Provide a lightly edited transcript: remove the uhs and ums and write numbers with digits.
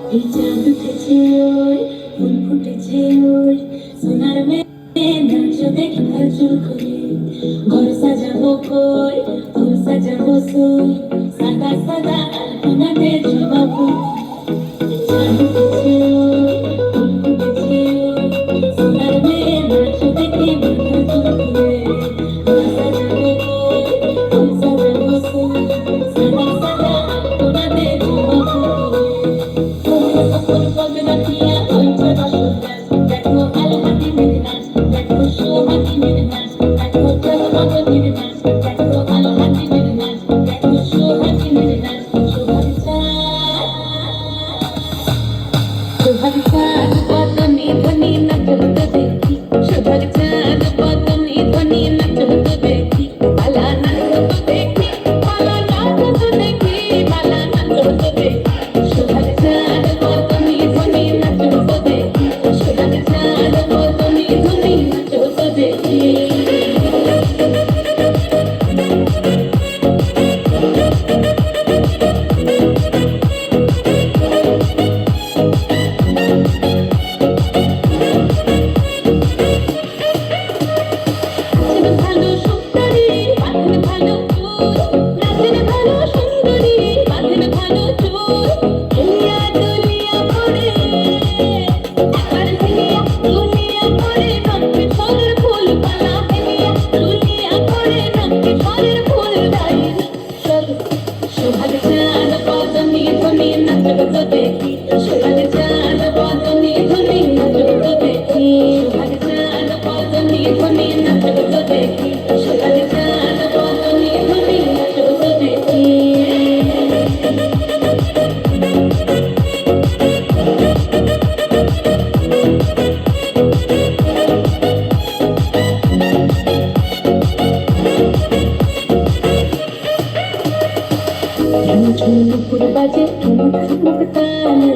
এই চাঁদ উঠেছে ওই ফুল ফুটেছে ওই সোনার মেয়ে নাচো দেখি নাচো করে ঘর সাজাবো কই ফুল সাজাবো সই সাদা সাদা আলপনাতে জমাবো চাঁদ উঠেছে ওই ফুল ফুটেছে ওই সোনার মেয়ে নাচো দেখি নাচো করে ঘর সাজাবো কই ফুল সাজাবো সই সাদা সাদা আলপনাতে জমাবো ঝুমুর বাজে ঠুমুক ঠুমুক তালে